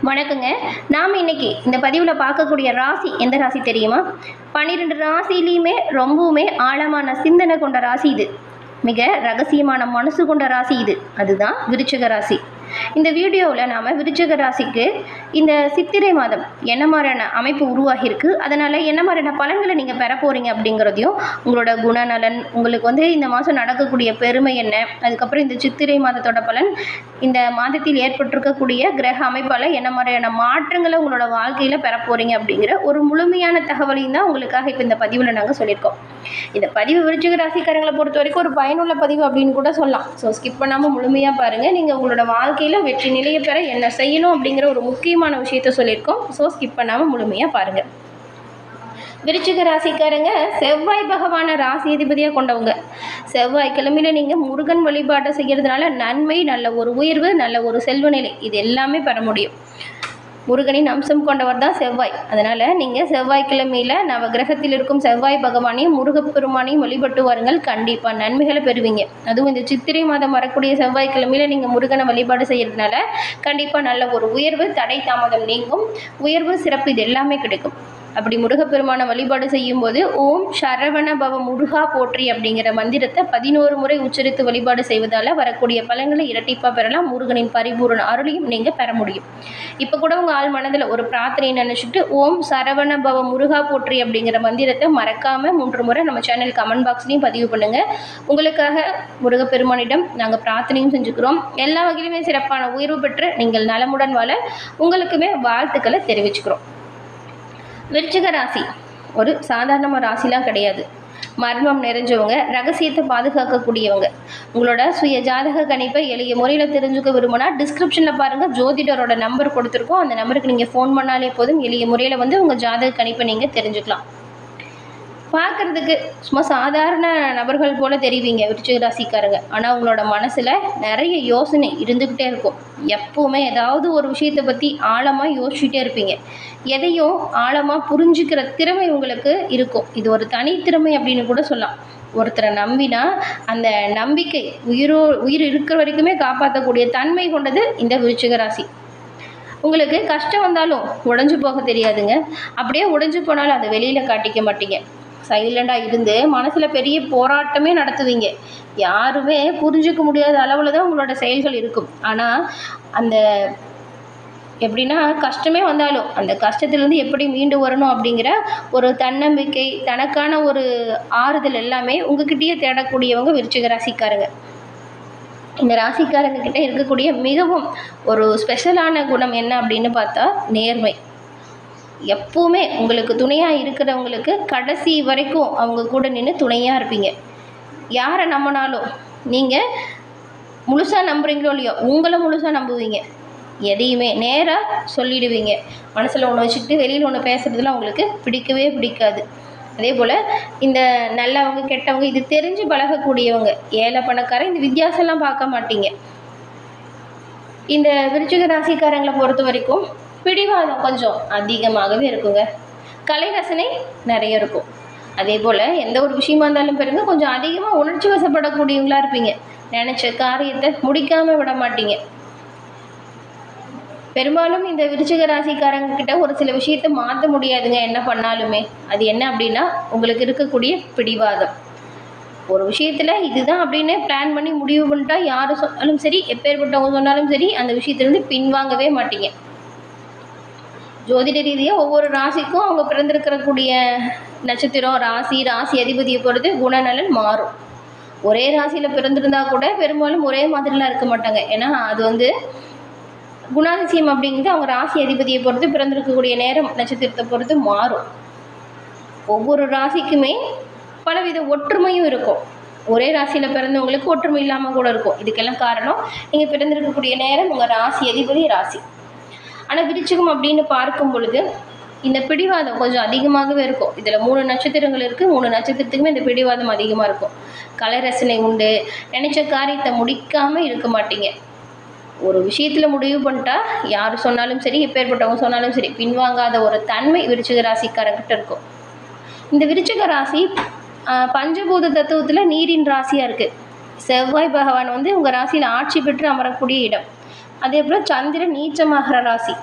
வணக்கங்க. நாம் இன்னைக்கு இந்த பதிவில் பார்க்கக்கூடிய ராசி எந்த ராசி தெரியுமா? 12 ராசிலையுமே ரொம்பவுமே ஆழமான சிந்தனை கொண்ட ராசி இது. மிக ரகசியமான மனசு கொண்ட ராசி இது. அதுதான் விருச்சிக ராசி. இந்த வீடியோவில் நாம் விருச்சிக ராசிக்கு இந்த சித்திரை மாதம் என்ன மாதிரியான அமைப்பு உருவாகியிருக்கு, அதனால் என்ன மாதிரியான பலன்களை நீங்கள் பெற போகிறீங்க அப்படிங்கிறதையும், உங்களோட குணநலன், உங்களுக்கு இந்த மாதம் நடக்கக்கூடிய பெருமை என்ன, அதுக்கப்புறம் இந்த சித்திரை மாதத்தோட பலன், இந்த மாதத்தில் ஏற்பட்டிருக்கக்கூடிய கிரக அமைப்பால் என்ன மாதிரியான மாற்றங்களை உங்களோட வாழ்க்கையில் பெற போகிறீங்க அப்படிங்கிற ஒரு முழுமையான தகவலையும் தான் உங்களுக்காக இப்போ இந்த பதிவில் நாங்கள் சொல்லியிருக்கோம். இந்த பதிவு விருச்சிக ராசிக்காரங்களை பொறுத்த வரைக்கும் ஒரு பயனுள்ள பதிவு அப்படின்னு கூட சொல்லலாம். ஸோ ஸ்கிப் பண்ணாமல் முழுமையாக பாருங்கள். நீங்கள் உங்களோட வாழ்க்கையில் வெற்றி நிலையை பெற என்ன செய்யணும் அப்படிங்கிற ஒரு முக்கியமான விஷயத்த சொல்லியிருக்கோம். ஸோ ஸ்கிப் பண்ணாமல் முழுமையாக பாருங்கள். விருச்சிக ராசிக்காரங்க செவ்வாய் பகவான ராசி அதிபதியாக கொண்டவங்க. செவ்வாய்க்கிழமையில் நீங்கள் முருகன் வழிபாட்டை செய்கிறதுனால நன்மை, நல்ல ஒரு உயர்வு, நல்ல ஒரு செல்வ நிலை, இது எல்லாமே பெற முடியும். முருகனின் அம்சம் கொண்டவர் தான் செவ்வாய். அதனால் நீங்கள் செவ்வாய்க்கிழமையில் நவகிரகத்தில் இருக்கும் செவ்வாய் பகவானையும் முருகப்பெருமானையும் வழிபட்டு வாருங்கள். கண்டிப்பாக நன்மைகளை பெறுவீங்க. அதுவும் இந்த சித்திரை மாதம் வரக்கூடிய செவ்வாய்க்கிழமையில் நீங்கள் முருகனை வழிபாடு செய்கிறதுனால கண்டிப்பாக நல்ல ஒரு உயர்வு, தடை தாமதம் நீங்கும், உயர்வு, சிறப்பு, இது எல்லாமே கிடைக்கும். அப்படி முருகப்பெருமான வழிபாடு செய்யும்போது ஓம் சரவண பவ முருகா போற்றி அப்படிங்கிற மந்திரத்தை 11 முறை உச்சரித்து வழிபாடு செய்வதால் வரக்கூடிய பலன்களை இரட்டிப்பாக பெறலாம். முருகனின் பரிபூரண அருளையும் நீங்கள் பெற முடியும். இப்போ கூட உங்கள் ஆள் மனதில் ஒரு பிரார்த்தனை நினச்சிட்டு ஓம் சரவண பவ முருகா போற்றி அப்படிங்கிற மந்திரத்தை மறக்காமல் 3 முறை நம்ம சேனல் கமெண்ட் பாக்ஸ்லையும் பதிவு பண்ணுங்கள். உங்களுக்காக முருகப்பெருமானிடம் நாங்கள் பிரார்த்தனையும் செஞ்சுக்கிறோம். எல்லா வகையிலுமே சிறப்பான உயர்வு பெற்று நீங்கள் நலமுடன் வாழ உங்களுக்குமே வாழ்த்துக்களை தெரிவிச்சுக்கிறோம். விருச்சிக ராசி ஒரு சாதாரண ராசிலாம் கிடையாது. மர்மம் நிறைஞ்சவங்க, ரகசியத்தை பாதுகாக்கக்கூடியவங்க. உங்களோட சுய ஜாதக கணிப்பை எளிய முறையில் தெரிஞ்சுக்க விரும்பினா டிஸ்கிரிப்ஷனில் பாருங்கள், ஜோதிடரோட நம்பர் கொடுத்துருக்கோம். அந்த நம்பருக்கு நீங்கள் ஃபோன் பண்ணாலே போதும். எளிய முறையில் உங்கள் ஜாதக கணிப்பை நீங்கள் தெரிஞ்சுக்கலாம். பார்க்குறதுக்கு சும்மா சாதாரண நபர்கள் போல் தெரிவிங்க விருச்சிக ராசிக்காரங்க. ஆனால் உங்களோட மனசில் நிறைய யோசனை இருந்துக்கிட்டே இருக்கும். எப்போவுமே ஏதாவது ஒரு விஷயத்தை பற்றி ஆழமாக யோசிச்சுட்டே இருப்பீங்க. எதையும் ஆழமாக புரிஞ்சுக்கிற திறமை உங்களுக்கு இருக்கும். இது ஒரு தனித்திறமை அப்படின்னு கூட சொல்லலாம். ஒருத்தரை நம்பினா அந்த நம்பிக்கை உயிர் இருக்கிற வரைக்குமே காப்பாற்றக்கூடிய தன்மை கொண்டது இந்த விருச்சிக ராசி. உங்களுக்கு கஷ்டம் வந்தாலும் உடைஞ்சு போக தெரியாதுங்க. அப்படியே உடைஞ்சு போனாலும் அதை வெளியில் காட்டிக்க மாட்டீங்க. சைலண்டாக இருந்து மனசில் பெரிய போராட்டமே நடத்துவீங்க. யாருமே புரிஞ்சிக்க முடியாத அளவில் தான் உங்களோட செயல்கள் இருக்கும். ஆனால் அந்த எப்படின்னா கஷ்டமே வந்தாலும் அந்த கஷ்டத்துலேருந்து எப்படி மீண்டு வரணும் அப்படிங்கிற ஒரு தன்னம்பிக்கை, தனக்கான ஒரு ஆறுதல் எல்லாமே உங்ககிட்டயே தேடக்கூடியவங்க விருச்சிக ராசிக்காரங்க. இந்த ராசிக்காரங்க கிட்ட இருக்கக்கூடிய மிகவும் ஒரு ஸ்பெஷலான குணம் என்ன அப்படின்னு பார்த்தா நேர்மை. எப்பவுமே உங்களுக்கு துணையாக இருக்கிறவங்களுக்கு கடைசி வரைக்கும் அவங்க கூட நின்று துணையாக இருப்பீங்க. யாரை நம்பினாலும் நீங்கள் முழுசாக நம்புறீங்களோ இல்லையோ, உங்களை முழுசாக நம்புவீங்க. எதையுமே நேராக சொல்லிடுவீங்க. மனசில் ஒன்று வச்சுக்கிட்டு வெளியில் ஒன்று பேசுகிறதுலாம் உங்களுக்கு பிடிக்கவே பிடிக்காது. அதே போல் இந்த நல்லவங்க கெட்டவங்க இது தெரிஞ்சு பழகக்கூடியவங்க, ஏழை பணக்காரன், இந்த வித்தியாசம்லாம் பார்க்க மாட்டீங்க. இந்த விருச்சிக ராசிக்காரங்களை பொறுத்த வரைக்கும் பிடிவாதம் கொஞ்சம் அதிகமாகவே இருக்குங்க. கலை ரசனை நிறைய இருக்கும். அதே போல் எந்த ஒரு விஷயமா இருந்தாலும் பாருங்க, கொஞ்சம் அதிகமாக உணர்ச்சி வசப்படக்கூடியவங்களா இருப்பீங்க. நினச்ச காரியத்தை முடிக்காமல் விட மாட்டீங்க. பெரும்பாலும் இந்த விருச்சிக ராசிக்காரங்க கிட்ட ஒரு சில விஷயத்தை மாற்ற முடியாதுங்க என்ன பண்ணாலுமே. அது என்ன அப்படின்னா உங்களுக்கு இருக்கக்கூடிய பிடிவாதம். ஒரு விஷயத்தில் இதுதான் அப்படின்னு பிளான் பண்ணி முடிவு பண்ணிட்டா யார் சொன்னாலும் சரி, எப்பேற்பட்டவங்க சொன்னாலும் சரி, அந்த விஷயத்துலேருந்து பின்வாங்கவே மாட்டீங்க. ஜோதிட ரீதியாக ஒவ்வொரு ராசிக்கும் அவங்க பிறந்திருக்கக்கூடிய நட்சத்திரம், ராசி அதிபதியை பொறுத்து குணநலன் மாறும். ஒரே ராசியில் பிறந்திருந்தா கூட பெரும்பாலும் ஒரே மாதிரிலாம் இருக்க மாட்டாங்க. ஏன்னா அது குணாதிசயம் அப்படிங்கிறது அவங்க ராசி அதிபதியை பொறுத்து, பிறந்திருக்கக்கூடிய நேரம், நட்சத்திரத்தை பொறுத்து மாறும். ஒவ்வொரு ராசிக்குமே பலவித ஒற்றுமையும் இருக்கும். ஒரே ராசியில் பிறந்தவங்களுக்கு ஒற்றுமை இல்லாமல் கூட இருக்கும். இதுக்கெல்லாம் காரணம் நீங்கள் பிறந்திருக்கக்கூடிய நேரம், உங்கள் ராசி அதிபதி ராசி. ஆனால் விருச்சிகம் அப்படின்னு பார்க்கும் பொழுது இந்த பிடிவாதம் கொஞ்சம் அதிகமாகவே இருக்கும். இதில் 3 நட்சத்திரங்கள் இருக்குது. 3 நட்சத்திரத்துக்குமே இந்த பிடிவாதம் அதிகமாக இருக்கும். கலை ரசனை உண்டு. நினைச்ச காரியத்தை முடிக்காமல் இருக்க மாட்டீங்க. ஒரு விஷயத்தில் முடிவு பண்ணிட்டா யார் சொன்னாலும் சரி, எப்பேற்பட்டவங்க சொன்னாலும் சரி, பின்வாங்காத ஒரு தன்மை விருச்சிக ராசிக்காரங்கிட்ட இருக்கும். இந்த விருச்சிக ராசி பஞ்சபூத தத்துவத்தில் நீரின் ராசியாக இருக்குது. செவ்வாய் பகவான் உங்கள் ராசியில் ஆட்சி பெற்று அமரக்கூடிய இடம். அதே போல் சந்திரன் நீச்சமாகிற ராசி.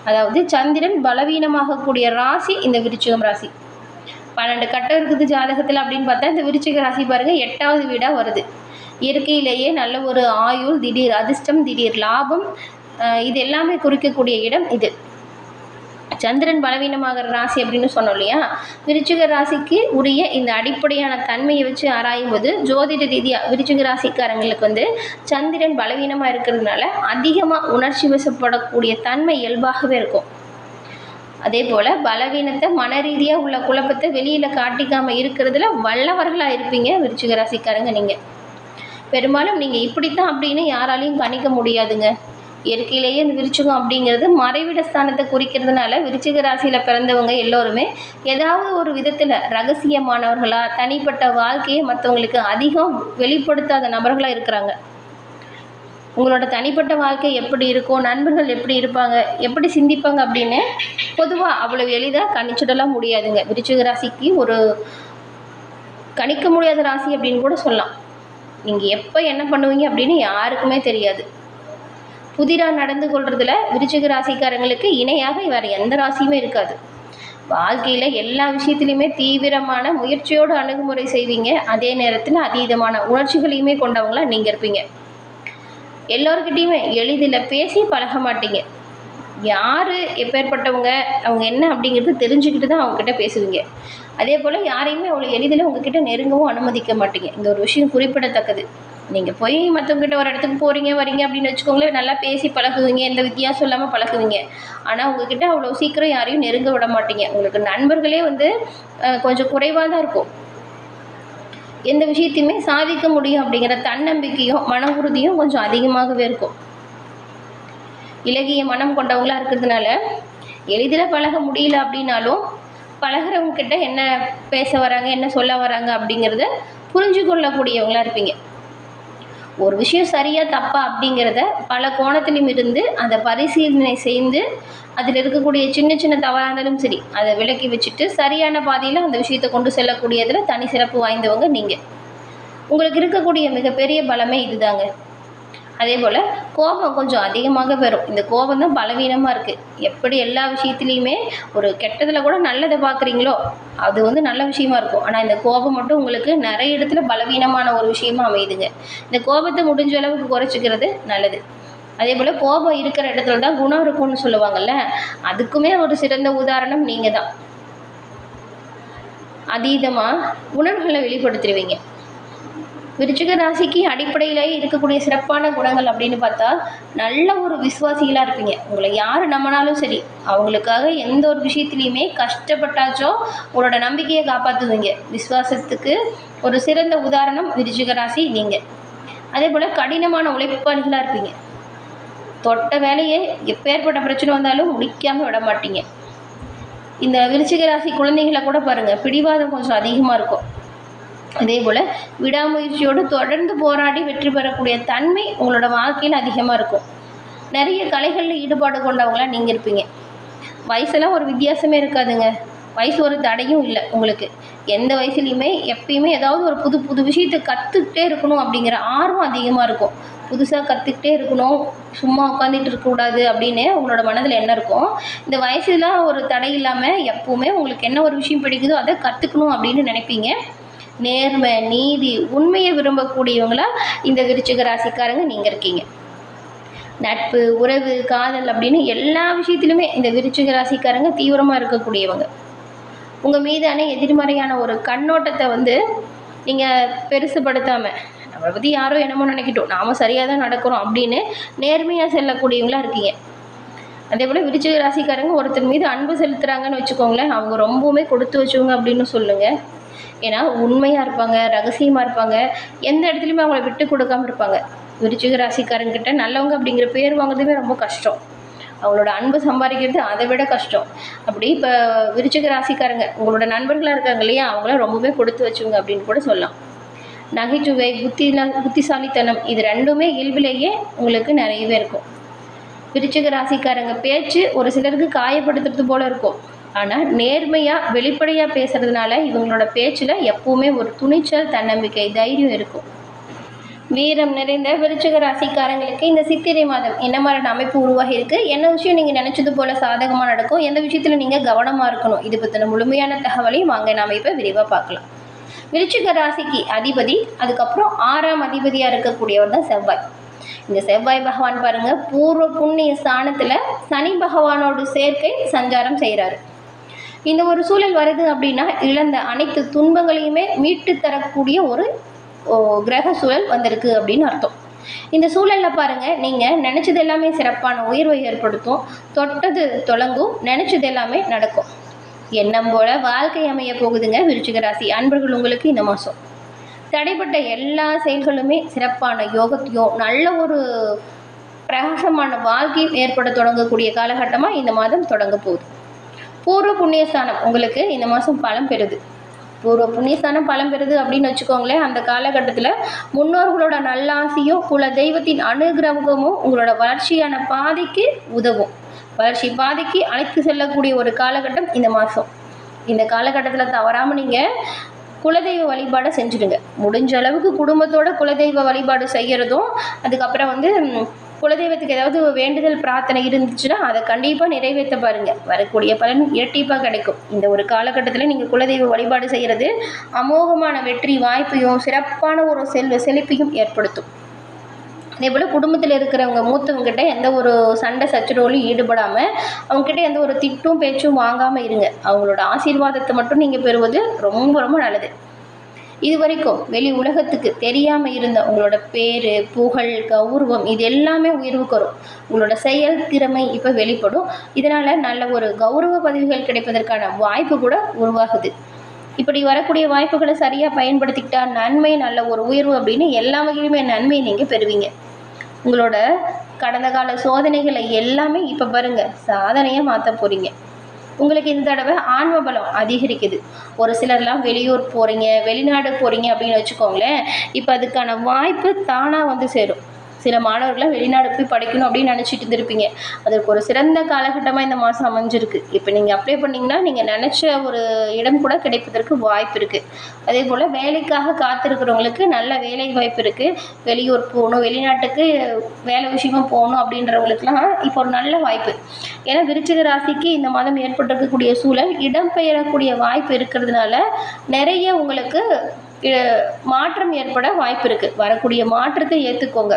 அதாவது சந்திரன் பலவீனமாகக்கூடிய ராசி இந்த விருச்சிகம் ராசி. 12 கட்டம் இருக்குது ஜாதகத்தில் அப்படின்னு பார்த்தா இந்த விருச்சிக ராசி பாருங்கள் 8வது வீடாக வருது. இயற்கையிலேயே நல்ல ஒரு ஆயுள், திடீர் அதிர்ஷ்டம், திடீர் லாபம், இது எல்லாமே குறிக்கக்கூடிய இடம் இது. சந்திரன் பலவீனமாகிற ராசி அப்படின்னு சொன்னோம் இல்லையா. விருச்சிக ராசிக்கு உரிய இந்த அடிப்படையான தன்மையை வச்சு ஆராயும் போது ஜோதிட ரீதியாக விருச்சிக ராசிக்காரங்களுக்கு சந்திரன் பலவீனமாக இருக்கிறதுனால அதிகமாக உணர்ச்சி வசப்படக்கூடிய தன்மை இயல்பாகவே இருக்கும். அதே போல் பலவீனத்தை மன ரீதியாக உள்ள குழப்பத்தை வெளியில் காட்டிக்காமல் இருக்கிறதுல வல்லவர்களாக இருப்பீங்க விருச்சிக ராசிக்காரங்க. நீங்கள் பெரும்பாலும் நீங்கள் இப்படித்தான் அப்படின்னு யாராலையும் கணிக்க முடியாதுங்க. இயற்கையிலேயே இந்த விருச்சிகம் அப்படிங்கிறது மறைவிட ஸ்தானத்தை குறிக்கிறதுனால விருச்சிக ராசியில் பிறந்தவங்க எல்லோருமே ஏதாவது ஒரு விதத்தில் ரகசியமானவர்களாக தனிப்பட்ட வாழ்க்கையை மற்றவங்களுக்கு அதிகம் வெளிப்படுத்தாத நபர்களாக இருக்கிறாங்க. உங்களோட தனிப்பட்ட வாழ்க்கை எப்படி இருக்கும், நண்பர்கள் எப்படி இருப்பாங்க, எப்படி சிந்திப்பாங்க அப்படின்னு பொதுவாக அவ்வளோ எளிதாக கணிச்சிடலாம் முடியாதுங்க. விருச்சிக ராசிக்கு ஒரு கணிக்க முடியாத ராசி அப்படின்னு கூட சொல்லலாம். நீங்கள் எப்போ என்ன பண்ணுவீங்க அப்படின்னு யாருக்குமே தெரியாது. புதிராக நடந்து கொள்றதுல விருச்சிக ராசிக்காரங்களுக்கு இணையாக வேறு எந்த ராசியுமே இருக்காது. வாழ்க்கையில் எல்லா விஷயத்துலையுமே தீவிரமான முயற்சியோடு அணுகுமுறை செய்வீங்க. அதே நேரத்தில் அதீதமான உணர்ச்சிகளையுமே கொண்டவங்களாக நீங்கள் இருப்பீங்க. எல்லோருக்கிட்டையுமே எளிதில் பேசி பழக மாட்டீங்க. யார் எப்பேற்பட்டவங்க, அவங்க என்ன அப்படிங்கிறது தெரிஞ்சுக்கிட்டு தான் அவங்கக்கிட்ட பேசுவீங்க. அதே போல் யாரையுமே அவ்வளோ எளிதில் உங்ககிட்ட நெருங்கவும் அனுமதிக்க மாட்டீங்க. இந்த ஒரு விஷயம் குறிப்பிடத்தக்கது. நீங்கள் போய் மற்றவங்ககிட்ட ஒரு இடத்துக்கு போகிறீங்க வரீங்க அப்படின்னு வச்சுக்கோங்களேன், நல்லா பேசி பழகுவீங்க, எந்த வித்தியாசம் இல்லாமல் பழகுவீங்க. ஆனால் உங்ககிட்ட அவ்வளோ சீக்கிரம் யாரையும் நெருங்க விட மாட்டீங்க. உங்களுக்கு நண்பர்களே கொஞ்சம் குறைவாக தான் இருக்கும். எந்த விஷயத்தையுமே சாதிக்க முடியும் அப்படிங்கிற தன்னம்பிக்கையும் மன உறுதியும் கொஞ்சம் அதிகமாகவே இருக்கும். இலகிய மனம் கொண்டவங்களாக இருக்கிறதுனால எளிதில் பழக முடியல அப்படின்னாலும் பழகிறவங்கக்கிட்ட என்ன பேச வராங்க, என்ன சொல்ல வராங்க அப்படிங்கிறத புரிஞ்சு கொள்ளக்கூடியவங்களாக இருப்பீங்க. ஒரு விஷயம் சரியாக தப்பா அப்படிங்கிறத பல கோணத்திலும் இருந்து அதை பரிசீலனை செய்து அதில் இருக்கக்கூடிய சின்ன சின்ன தவறாக இருந்தாலும் சரி அதை விலக்கி வச்சுட்டு சரியான பாதையில் அந்த விஷயத்தை கொண்டு செல்லக்கூடியதில் தனி சிறப்பு வாய்ந்தவங்க நீங்கள். உங்களுக்கு இருக்கக்கூடிய மிகப்பெரிய பலமே இதுதாங்க. அதே போல் கோபம் கொஞ்சம் அதிகமாக வரும். இந்த கோபம் தான் பலவீனமாக இருக்குது. எப்படி எல்லா விஷயத்துலையுமே ஒரு கெட்டதில் கூட நல்லதை பார்க்குறீங்களோ அது நல்ல விஷயமா இருக்கும். ஆனால் இந்த கோபம் மட்டும் உங்களுக்கு நிறைய இடத்துல பலவீனமான ஒரு விஷயமா அமையுதுங்க. இந்த கோபத்தை முடிஞ்ச அளவுக்கு குறைச்சிக்கிறது நல்லது. அதே போல் கோபம் இருக்கிற இடத்துல தான் குணம் இருக்கும்னு சொல்லுவாங்கள்ல, அதுக்குமே ஒரு சிறந்த உதாரணம் நீங்கள் தான். அதீதமாக உணர்வுகளை வெளிப்படுத்திடுவீங்க. விருச்சிக ராசிக்கு அடிப்படையிலே இருக்கக்கூடிய சிறப்பான குணங்கள் அப்படின்னு பார்த்தா நல்ல ஒரு விசுவாசிகளாக இருப்பீங்க. உங்களை யார் நம்பினாலும் சரி அவங்களுக்காக எந்த ஒரு விஷயத்துலையுமே கஷ்டப்பட்டாச்சோ உங்களோட நம்பிக்கையை காப்பாற்றுவீங்க. விசுவாசத்துக்கு ஒரு சிறந்த உதாரணம் விருச்சிக ராசி நீங்கள். அதே போல் கடினமான உழைப்பாளிகளாக இருப்பீங்க. தொட்ட வேலையை எப்பேற்பட்ட பிரச்சனை வந்தாலும் முடிக்காமல் விட மாட்டீங்க. இந்த விருச்சிக ராசி குழந்தைகளை கூட பாருங்கள், பிடிவாதம் கொஞ்சம் அதிகமாக இருக்கும். அதே போல் விடாமுயற்சியோடு தொடர்ந்து போராடி வெற்றி பெறக்கூடிய தன்மை உங்களோட வாழ்க்கையில் அதிகமாக இருக்கும். நிறைய கலைகளில் ஈடுபாடு கொண்டவங்களாம் நீங்கள் இருப்பீங்க. வயசெல்லாம் ஒரு வித்தியாசமே இருக்காதுங்க. வயசு ஒரு தடையும் இல்லை உங்களுக்கு. எந்த வயசுலையுமே எப்பயுமே ஏதாவது ஒரு புது புது விஷயத்தை கற்றுக்கிட்டே இருக்கணும் அப்படிங்கிற ஆர்வம் அதிகமாக இருக்கும். புதுசாக கற்றுக்கிட்டே இருக்கணும், சும்மா உட்காந்துட்டு இருக்கக்கூடாது அப்படின்னு உங்களோட மனதில் என்ன இருக்கும். இந்த வயசுல ஒரு தடை இல்லாமல் எப்போவுமே உங்களுக்கு என்ன ஒரு விஷயம் பிடிக்குதோ அதை கற்றுக்கணும் அப்படின்னு நினைப்பீங்க. நேர்மை, நீதி, உண்மையை விரும்பக்கூடியவங்களா இந்த விருச்சிக ராசிக்காரங்க நீங்கள் இருக்கீங்க. நட்பு, உறவு, காதல் அப்படின்னு எல்லா விஷயத்திலுமே இந்த விருச்சிக ராசிக்காரங்க தீவிரமாக இருக்கக்கூடியவங்க. உங்கள் மீதான எதிர்மறையான ஒரு கண்ணோட்டத்தை நீங்கள் பெருசுப்படுத்தாமல் நம்மளை பற்றி யாரோ என்னமோ நினைக்கிட்டோம், நாம் சரியாக தான் நடக்கிறோம் அப்படின்னு நேர்மையாக செல்லக்கூடியவங்களா இருக்கீங்க. அதே போல் விருச்சிக ராசிக்காரங்க ஒருத்தர் மீது அன்பு செலுத்துகிறாங்கன்னு வச்சுக்கோங்களேன், அவங்க ரொம்பவுமே கொடுத்து வச்சவங்க அப்படின்னு சொல்லுங்கள். ஏன்னா உண்மையாக இருப்பாங்க, ரகசியமாக இருப்பாங்க, எந்த இடத்துலையுமே அவங்கள விட்டு கொடுக்காமல் இருப்பாங்க. விருச்சிக ராசிக்காரங்கிட்ட நல்லவங்க அப்படிங்கிற பேர் வாங்குறதுமே ரொம்ப கஷ்டம். அவங்களோட அன்பு சம்பாதிக்கிறது அதை விட கஷ்டம். அப்படி இப்போ விருச்சிக ராசிக்காரங்க உங்களோட நண்பர்களாக இருக்காங்க இல்லையா, அவங்களாம் ரொம்பவே கொடுத்து வச்சுங்க அப்படின்னு கூட சொல்லலாம். நகைச்சுவை, புத்திசாலித்தனம் இது ரெண்டுமே இயல்பிலேயே உங்களுக்கு நிறையவே இருக்கும். விருச்சிக ராசிக்காரங்க பேச்சு ஒரு சிலருக்கு காயப்படுத்துறது போல இருக்கும். ஆனால் நேர்மையாக வெளிப்படையாக பேசுகிறதுனால இவங்களோட பேச்சில் எப்போவுமே ஒரு துணிச்சல், தன்னம்பிக்கை, தைரியம் இருக்கும். வீரம் நிறைந்த விருச்சிக ராசிக்காரங்களுக்கு இந்த சித்திரை மாதம் என்ன மாதிரியான அமைப்பு உருவாகி இருக்கு, என்ன விஷயம் நீங்கள் நினச்சது போல சாதகமாக நடக்கும், எந்த விஷயத்தில் நீங்கள் கவனமாக இருக்கணும், இது பற்றின முழுமையான தகவலையும் வாங்க நாம் இப்போ விரிவாக பார்க்கலாம். விருச்சிக ராசிக்கு அதிபதி, அதுக்கப்புறம் 6ஆம் அதிபதியாக இருக்கக்கூடியவர் தான் செவ்வாய். இந்த செவ்வாய் பகவான் பாருங்க பூர்வ புண்ணிய ஸ்தானத்தில் சனி பகவானோடு சேர்க்கை சஞ்சாரம் செய்கிறாரு. இந்த ஒரு சூழல் வருது அப்படின்னா இழந்த அனைத்து துன்பங்களையுமே மீட்டு தரக்கூடிய ஒரு கிரக சூழல் வந்திருக்கு அப்படின்னு அர்த்தம். இந்த சூழலில் பாருங்கள், நீங்கள் நினச்சது எல்லாமே சிறப்பான உயர்வை ஏற்படுத்தும், தொட்டது தொடங்கும், நினச்சது எல்லாமே நடக்கும். எண்ணம் போல வாழ்க்கை அமைய போகுதுங்க விருச்சிக ராசி அன்பர்கள். உங்களுக்கு இந்த மாதம் தடைப்பட்ட எல்லா செயல்களுமே சிறப்பான யோகத்தையும் நல்ல ஒரு பிரகாசமான வாழ்க்கையும் ஏற்பட தொடங்கக்கூடிய காலகட்டமாக இந்த மாதம் தொடங்க போகுது. பூர்வ புண்ணியஸ்தானம் உங்களுக்கு இந்த மாதம் பலம் பெறுது. பூர்வ புண்ணியஸ்தானம் பலம் பெறுது அப்படின்னு வச்சுக்கோங்களேன். அந்த காலகட்டத்தில் முன்னோர்களோட நல்லாசியும் குல தெய்வத்தின் அனுகிரகமும் உங்களோட வளர்ச்சியான பாதைக்கு உதவும். வளர்ச்சி பாதைக்கு அழைத்து செல்லக்கூடிய ஒரு காலகட்டம் இந்த மாதம். இந்த காலகட்டத்தில் தவறாமல் நீங்கள் குலதெய்வ வழிபாடை செஞ்சுடுங்க. முடிஞ்ச அளவுக்கு குடும்பத்தோட குலதெய்வ வழிபாடு செய்கிறதும், அதுக்கப்புறம் குலதெய்வத்துக்கு ஏதாவது வேண்டுதல் பிரார்த்தனை இருந்துச்சுன்னா அதை கண்டிப்பாக நிறைவேற்ற பாருங்கள். வரக்கூடிய பலன் இரட்டிப்பாக கிடைக்கும். இந்த ஒரு காலகட்டத்தில் நீங்கள் குலதெய்வ வழிபாடு செய்கிறது அமோகமான வெற்றி வாய்ப்பையும் சிறப்பான ஒரு செழிப்பையும் ஏற்படுத்தும். அதே போல் குடும்பத்தில் இருக்கிறவங்க மூத்தவங்ககிட்ட எந்த ஒரு சண்டை சச்சரவுலையும் ஈடுபடாமல் அவங்ககிட்ட எந்த ஒரு திட்டும் பேச்சும் வாங்காமல் இருங்க. அவங்களோட ஆசீர்வாதத்தை மட்டும் நீங்கள் பெறுவது ரொம்ப ரொம்ப நல்லது. இது வரைக்கும் வெளி உலகத்துக்கு தெரியாமல் இருந்த உங்களோட பேர், புகழ், கௌரவம் இது எல்லாமே உயர்வுக்கு வரும். உங்களோட செயல் திறமை இப்போ வெளிப்படும். இதனால் நல்ல ஒரு கௌரவ பதவிகள் கிடைப்பதற்கான வாய்ப்பு கூட உருவாகுது. இப்படி வரக்கூடிய வாய்ப்புகளை சரியாக பயன்படுத்திக்கிட்டா நன்மை, நல்ல ஒரு உயர்வு அப்படின்னு எல்லா வகையிலுமே நன்மை நீங்கள் பெறுவீங்க. உங்களோட கடந்த கால சோதனைகளை எல்லாமே இப்போ பாருங்கள் சாதனையாக மாற்ற போகிறீங்க. உங்களுக்கு இந்த தடவை ஆன்ம பலம் அதிகரிக்குது. ஒரு சிலர்லாம் வெளியூர் போகிறீங்க, வெளிநாடு போகிறீங்க அப்படின்னு வச்சுக்கோங்களேன். இப்போ அதுக்கான வாய்ப்பு தானாக சேரும். சில மாணவர்கள்லாம் வெளிநாடு போய் படிக்கணும் அப்படின்னு நினச்சிட்டு இருந்திருப்பீங்க. அதற்கு ஒரு சிறந்த காலகட்டமாக இந்த மாதம் அமைஞ்சிருக்கு. இப்போ நீங்கள் அப்ளை பண்ணிங்கன்னா நீங்கள் நினச்ச ஒரு இடம் கூட கிடைப்பதற்கு வாய்ப்பு இருக்குது. அதே போல் வேலைக்காக காத்திருக்கிறவங்களுக்கு நல்ல வேலை வாய்ப்பு இருக்குது. வெளியூர் போகணும், வெளிநாட்டுக்கு வேலை விஷயமா போகணும் அப்படின்றவங்களுக்குலாம் இப்போ ஒரு நல்ல வாய்ப்பு. ஏன்னா விருச்சிக ராசிக்கு இந்த மாதம் ஏற்பட்டிருக்கக்கூடிய சூழல் இடம்பெயரக்கூடிய வாய்ப்பு இருக்கிறதுனால நிறைய உங்களுக்கு மாற்றம் ஏற்பட வாய்ப்பு இருக்குது. வரக்கூடிய மாற்றத்தை ஏற்றுக்கோங்க.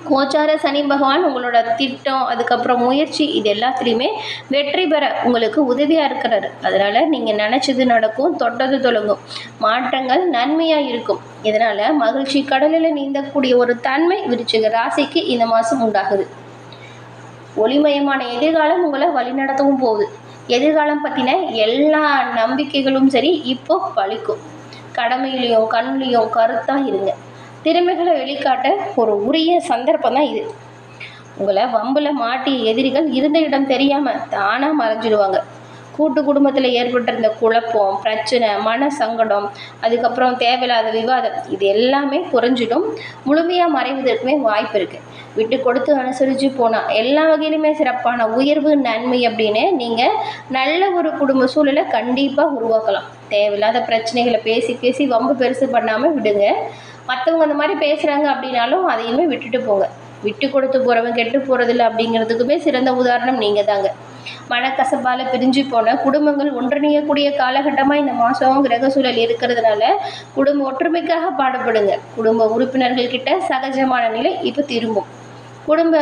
கோச்சார சனி பகவான் உங்களோட திட்டம், அதுக்கப்புறம் முயற்சி இது எல்லாத்துலேயுமே வெற்றி பெற உங்களுக்கு உதவியாக இருக்கிறாரு. அதனால் நீங்கள் நினச்சது நடக்கும், தொட்டது தொடங்கும், மாற்றங்கள் நன்மையாக இருக்கும். இதனால் மகிழ்ச்சி கடலில் நீந்தக்கூடிய ஒரு தன்மை விருச்சிக ராசிக்கு இந்த மாதம் உண்டாகுது. ஒளிமயமான எதிர்காலம் உங்களை வழிநடத்தவும் போகுது. எதிர்காலம் பற்றின எல்லா நம்பிக்கைகளும் சரி இப்போ பழிக்கும். கடமையிலையும் கண்ணிலையும் கருத்தாக இருங்க. திறமைகளை வெளிக்காட்ட ஒரு உரிய சந்தர்ப்பம் தான் இது. உங்களை வம்பில் மாட்டிய எதிரிகள் இருந்த இடம் தெரியாமல் தானாக மறைஞ்சிடுவாங்க. கூட்டு குடும்பத்தில் ஏற்பட்டிருந்த குழப்பம், பிரச்சனை, மன சங்கடம், அதுக்கப்புறம் தேவையில்லாத விவாதம் இது எல்லாமே குறைஞ்சிடும். முழுமையாக மறைவதற்குமே வாய்ப்பு இருக்குது. விட்டு கொடுத்து அனுசரித்து போனால் எல்லா வகையிலுமே சிறப்பான உயர்வு நன்மை அப்படின்னு நீங்கள் நல்ல ஒரு குடும்ப சூழலை கண்டிப்பாக உருவாக்கலாம். தேவையில்லாத பிரச்சனைகளை பேசி பேசி வம்பு பெருசு பண்ணாமல் விடுங்க. மற்றவங்க அந்த மாதிரி பேசுகிறாங்க அப்படின்னாலும் அதையுமே விட்டுட்டு போங்க. விட்டு கொடுத்து போகிறவங்க கெட்டு போகிறதில்ல அப்படிங்கிறதுக்குமே சிறந்த உதாரணம் நீங்கள் தாங்க. மனக்கசப்பால் பிரிஞ்சு போன குடும்பங்கள் ஒன்றிணையக்கூடிய காலகட்டமாக இந்த மாதம் கிரக சூழல் இருக்கிறதுனால குடும்ப ஒற்றுமைக்காக பாடுபடுங்க. குடும்ப உறுப்பினர்கள்கிட்ட சகஜமான நிலை இப்போ திரும்பும். குடும்ப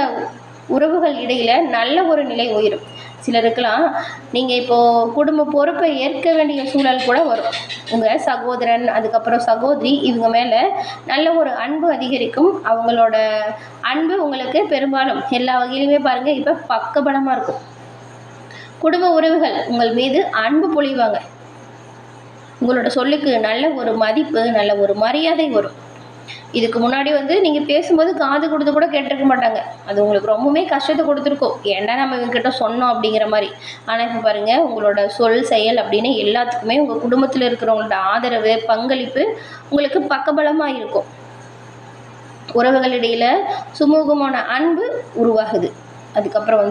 உறவுகள் இடையில் நல்ல ஒரு நிலை உயரும். சிலருக்கெல்லாம் நீங்கள் இப்போது குடும்ப பொறுப்பை ஏற்க வேண்டிய சூழல் கூட வரும். உங்கள் சகோதரன், அதுக்கப்புறம் சகோதரி இவங்க மேலே நல்ல ஒரு அன்பு அதிகரிக்கும். அவங்களோட அன்பு உங்களுக்கு பெரும்பாலும் எல்லா வகையிலுமே பாருங்கள் இப்போ பக்கபலமாக இருக்கும். குடும்ப உறவுகள் உங்கள் மீது அன்பு பொழிவாங்க. உங்களோட சொல்லுக்கு நல்ல ஒரு மதிப்பு, நல்ல ஒரு மரியாதை வரும். இதுக்கு முன்னாடி நீங்கள் பேசும்போது காது கொடுத்து கூட கேட்டிருக்க மாட்டாங்க. அது உங்களுக்கு ரொம்பவுமே கஷ்டத்தை கொடுத்துருக்கோம். ஏன்டா நம்ம இவங்ககிட்ட சொன்னோம் அப்படிங்கிற மாதிரி. ஆனால் இப்போ பாருங்கள், உங்களோட சொல் செயல் அப்படின்னு எல்லாத்துக்குமே உங்கள் குடும்பத்தில் இருக்கிறவங்களோட ஆதரவு, பங்களிப்பு உங்களுக்கு பக்கபலமாக இருக்கும். உறவுகளிடையில் சுமூகமான அன்பு உருவாகுது. அதுக்கப்புறம்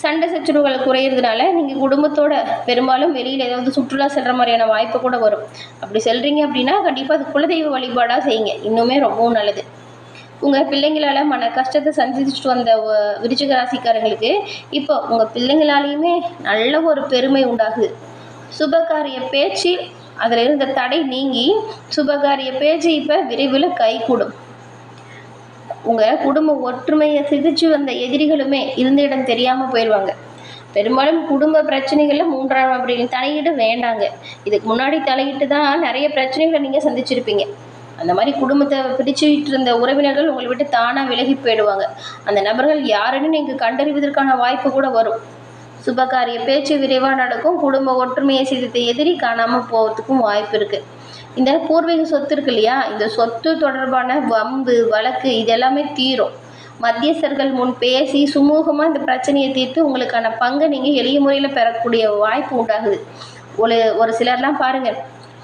சண்டை சச்சரவுகள் குறையிறதுனால நீங்கள் குடும்பத்தோட பெரும்பாலும் வெளியில் ஏதாவது சுற்றுலா செல்கிற மாதிரியான வாய்ப்பு கூட வரும். அப்படி செல்கிறீங்க அப்படின்னா கண்டிப்பாக அது குலதெய்வ வழிபாடாக செய்யுங்க, இன்னுமே ரொம்பவும் நல்லது. உங்கள் பிள்ளைங்களால் மன கஷ்டத்தை சந்திச்சுட்டு வந்த விருச்சிக ராசிக்காரங்களுக்கு இப்போ உங்கள் பிள்ளைங்களாலேயுமே நல்ல ஒரு பெருமை உண்டாகுது. சுபகாரிய பேச்சு அதில் இருந்த தடை நீங்கி சுபகாரிய பேச்சு இப்போ விரைவில் கைகூடும். உங்கள் குடும்ப ஒற்றுமையை சிதைச்சு வந்த எதிரிகளுமே இருந்த இடம் தெரியாமல் போயிடுவாங்க. பெரும்பாலும் குடும்ப பிரச்சனைகளில் மூன்றாம் அப்படின்னு தலையீடு வேண்டாங்க. இதுக்கு முன்னாடி தலையிட்டு தான் நிறைய பிரச்சனைகளை நீங்கள் சந்திச்சிருப்பீங்க. அந்த மாதிரி குடும்பத்தை பிடிச்சிட்டு இருந்த உறவினர்கள் உங்களை விட்டு தானாக விலகி போயிடுவாங்க. அந்த நபர்கள் யாருன்னு நீங்கள் கண்டறிவதற்கான வாய்ப்பு கூட வரும். சுபகாரிய பேச்சு விரைவாக நடக்கும். குடும்ப ஒற்றுமையை சிதைத்த எதிரி காணாமல் போகிறதுக்கும் வாய்ப்பு இருக்குது. இந்த பூர்வீக சொத்து இருக்கு இல்லையா, இந்த சொத்து தொடர்பான வம்பு வழக்கு இதெல்லாமே தீரும். மத்தியஸ்தர்கள் முன் பேசி சுமூகமாக இந்த பிரச்சனையை தீர்த்து உங்களுக்கான பங்கை நீங்கள் எளிய முறையில் பெறக்கூடிய வாய்ப்பு உண்டாகுது. ஒரு சிலர்லாம் பாருங்கள்,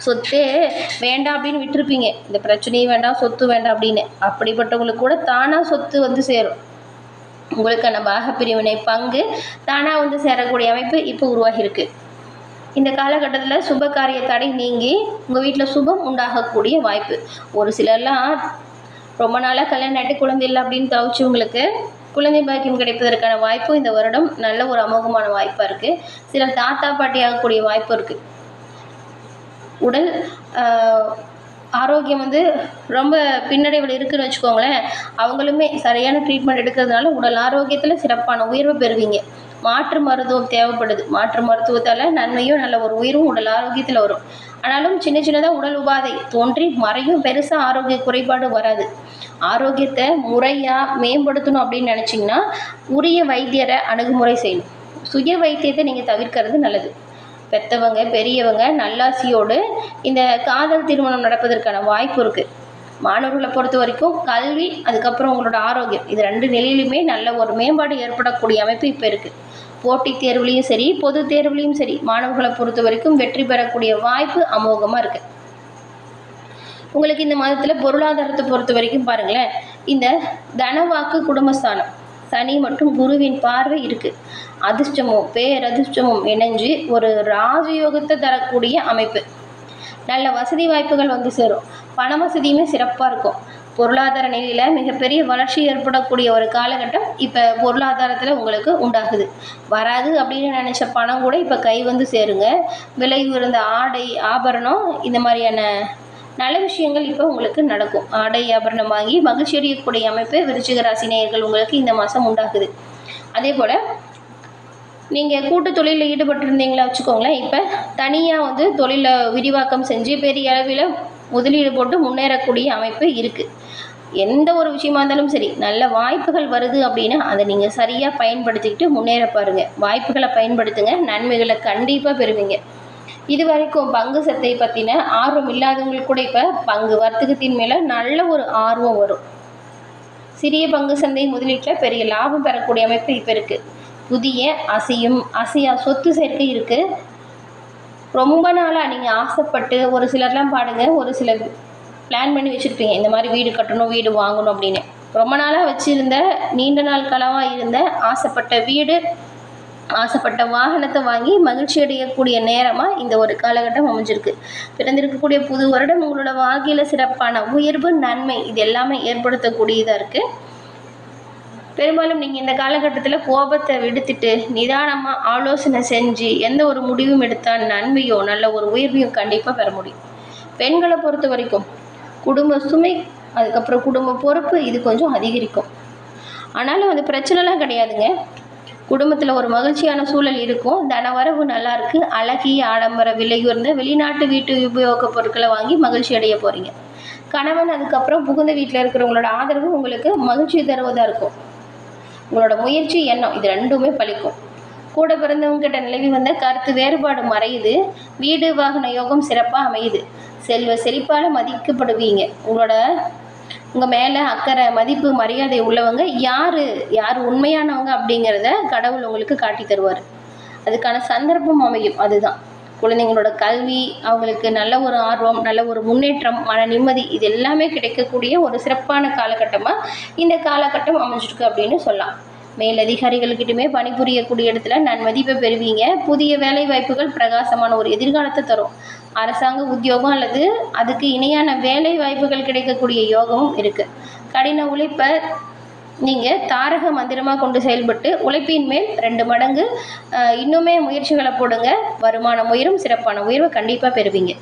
சொத்தே வேண்டாம் அப்படின்னு விட்டுருப்பீங்க, இந்த பிரச்சனையும் வேண்டாம் சொத்து வேண்டாம் அப்படின்னு. அப்படிப்பட்டவங்களுக்கு கூட தானாக சொத்து வந்து சேரும். உங்களுக்கான பாகப்பிரிவினை பங்கு தானாக வந்து சேரக்கூடிய அமைப்பு இப்போ உருவாகியிருக்கு. இந்த காலகட்டத்தில் சுப காரிய தடை நீங்கி உங்கள் வீட்டில் சுபம் உண்டாகக்கூடிய வாய்ப்பு. ஒரு சிலர்லாம் ரொம்ப நாளாக கல்யாணம் ஆகிட்டு குழந்தை இல்லை அப்படின்னு தவிச்சவங்களுக்கு குழந்தை பாக்கியம் கிடைப்பதற்கான வாய்ப்பு இந்த வருடம் நல்ல ஒரு அமோகமான வாய்ப்பாக இருக்குது. சிலர் தாத்தா பாட்டி ஆகக்கூடிய வாய்ப்பு இருக்குது. உடல் ஆரோக்கியம் வந்து ரொம்ப பின்னடைவில் இருக்குதுன்னு வச்சுக்கோங்களேன். அவங்களுமே சரியான ட்ரீட்மெண்ட் எடுக்கிறதுனால உடல் ஆரோக்கியத்தில் சிறப்பான உயர்வை பெறுவீங்க. மாற்று மருத்துவம் தேவைப்படுது. மாற்று மருத்துவத்தால் நன்மையும் நல்ல ஒரு உயிரும் உடல் ஆரோக்கியத்தில் வரும். ஆனாலும் சின்ன சின்னதாக உடல் உபாதை தோன்றி மறையும், பெருசாக ஆரோக்கிய குறைபாடு வராது. ஆரோக்கியத்தை முறையாக மேம்படுத்தணும் அப்படின்னு நினச்சிங்கன்னா உரிய வைத்தியரை அணுகுமுறை செய்யணும். சுய வைத்தியத்தை நீங்கள் தவிர்க்கிறது நல்லது. பெற்றவங்க பெரியவங்க நல்லாசியோடு இந்த காதல் திருமணம் நடப்பதற்கான வாய்ப்பு இருக்குது. மாணவர்களை பொறுத்த வரைக்கும் கல்வி, அதுக்கப்புறம் உங்களோட ஆரோக்கியம், இது ரெண்டு நிலையிலுமே நல்ல ஒரு மேம்பாடு ஏற்படக்கூடிய அமைப்பு இப்போ இருக்குது. போட்டித் தேர்வுலையும் சரி பொது தேர்வுலையும் சரி மாணவர்களை பொறுத்த வரைக்கும் வெற்றி பெறக்கூடிய வாய்ப்பு அமோகமாக இருக்குது. உங்களுக்கு இந்த மாதத்தில் பொருளாதாரத்தை பொறுத்த வரைக்கும் பாருங்களேன், இந்த தனவாக்கு குடும்பஸ்தானம் சனி மற்றும் குருவின் பார்வை இருக்குது. அதிர்ஷ்டமும் பேரதிர்ஷ்டமும் இணைஞ்சு ஒரு ராஜயோகத்தை தரக்கூடிய அமைப்பு. நல்ல வசதி வாய்ப்புகள் வந்து சேரும். பண வசதியுமே சிறப்பாக இருக்கும். பொருளாதார நிலையில் மிகப்பெரிய வளர்ச்சி ஏற்படக்கூடிய ஒரு காலகட்டம் இப்போ பொருளாதாரத்தில் உங்களுக்கு உண்டாகுது. வராது அப்படின்னு நினச்ச பணம் கூட இப்போ கை வந்து சேருங்க. விலை உயர்ந்த ஆடை ஆபரணம் இந்த மாதிரியான நல்ல விஷயங்கள் இப்போ உங்களுக்கு நடக்கும். ஆடை ஆபரணம் வாங்கி மகிழ்ச்சி அடையக்கூடிய அமைப்பு விருச்சிக ராசி நேயர்கள் உங்களுக்கு இந்த மாதம் உண்டாகுது. அதே போல் நீங்கள் கூட்டு தொழிலில் ஈடுபட்டிருந்தீங்களா வச்சுக்கோங்களேன், இப்போ தனியாக வந்து தொழிலை விரிவாக்கம் செஞ்சு பெரிய அளவில் முதலீடு போட்டு முன்னேறக்கூடிய அமைப்பு இருக்குது. எந்த ஒரு விஷயமா இருந்தாலும் சரி, நல்ல வாய்ப்புகள் வருது அப்படின்னா அதை நீங்கள் சரியாக பயன்படுத்திக்கிட்டு முன்னேற பாருங்கள். வாய்ப்புகளை பயன்படுத்துங்க, நன்மைகளை கண்டிப்பாக பெறுவீங்க. இது வரைக்கும் பங்கு சந்தை பற்றின ஆர்வம் இல்லாதவங்களுக்கு கூட இப்போ பங்கு வர்த்தகத்தின் மேலே நல்ல ஒரு ஆர்வம் வரும். சிறிய பங்கு சந்தை முதலீட்டில் பெரிய லாபம் பெறக்கூடிய அமைப்பு இப்போ இருக்குது. புதிய அசையா சொத்து சேர்க்கை இருக்குது. ரொம்ப நாளாக நீங்கள் ஆசைப்பட்டு ஒரு சிலர்லாம் பாடுங்க, ஒரு சிலர் பிளான் பண்ணி வச்சுருப்பீங்க இந்த மாதிரி வீடு கட்டணும் வீடு வாங்கணும் அப்படின்னு. ரொம்ப நாளாக வச்சுருந்த நீண்ட நாள் கனவாக இருந்த ஆசைப்பட்ட வீடு ஆசைப்பட்ட வாகனத்தை வாங்கி மகிழ்ச்சி அடையக்கூடிய நேரமாக இந்த ஒரு காலகட்டம் அமைஞ்சிருக்கு. பிறந்திருக்கக்கூடிய புது வருடம் உங்களோட வாழ்க்கையில் சிறப்பான உயர்வு நன்மை இது எல்லாமே ஏற்படுத்தக்கூடியதாக இருக்குது. பெரும்பாலும் நீங்கள் இந்த காலகட்டத்தில் கோபத்தை விடுத்துட்டு நிதானமாக ஆலோசனை செஞ்சு எந்த ஒரு முடிவும் எடுத்தால் நன்மையோ நல்ல ஒரு உயர்வையும் கண்டிப்பாக பெற முடியும். பெண்களை பொறுத்த வரைக்கும் குடும்ப சுமை, அதுக்கப்புறம் குடும்ப பொறுப்பு இது கொஞ்சம் அதிகரிக்கும். ஆனாலும் அது பிரச்சனைலாம் கிடையாதுங்க. குடும்பத்தில் ஒரு மகிழ்ச்சியான சூழல் இருக்கும். தனவரவு நல்லாயிருக்கு. அழகிய ஆடம்பர விலையுயர்ந்த வெளிநாட்டு வீட்டு உபயோகப் பொருட்களை வாங்கி மகிழ்ச்சி அடைய போகிறீங்க. கணவன் அதுக்கப்புறம் புகுந்த வீட்டில் இருக்கிறவங்களோட ஆதரவு உங்களுக்கு மகிழ்ச்சி தருவதாக இருக்கும். உங்களோட முயற்சி எண்ணம் இது ரெண்டுமே பலிக்கும். கூட பிறந்தவங்ககிட்ட நிலவி வந்த கருத்து வேறுபாடு மறையுது. வீடு வாகன யோகம் சிறப்பாக அமையுது. செல்வ செழிப்பால் மதிக்கப்படுவீங்க. உங்கள் மேலே அக்கறை மதிப்பு மரியாதை உள்ளவங்க யார் உண்மையானவங்க அப்படிங்கிறத கடவுள் உங்களுக்கு காட்டி தருவார். அதுக்கான சந்தர்ப்பம் அமையும். அதுதான் குழந்தைங்களோட கல்வி, அவங்களுக்கு நல்ல ஒரு ஆர்வம், நல்ல ஒரு முன்னேற்றம், மன நிம்மதி இது எல்லாமே கிடைக்கக்கூடிய ஒரு சிறப்பான காலகட்டமாக இந்த காலகட்டம் அமைஞ்சிருக்கு அப்படின்னு சொல்லலாம். மேலதிகாரிகள்கிட்டயுமே பணிபுரியக்கூடிய இடத்துல நன்மதிப்பை பெறுவீங்க. புதிய வேலை வாய்ப்புகள் பிரகாசமான ஒரு எதிர்காலத்தை தரும். அரசாங்க உத்தியோகம் அல்லது அதுக்கு இணையான வேலை வாய்ப்புகள் கிடைக்கக்கூடிய யோகமும் இருக்குது. கடின உழைப்பை நீங்கள் தாரக மந்திரமாக கொண்டு செயல்பட்டு உழைப்பின் மேல் 2 மடங்கு இன்னுமே முயற்சிகளை போடுங்க. வருமானம் உயரும், சிறப்பான உயர்வை கண்டிப்பாக பெறுவீங்க.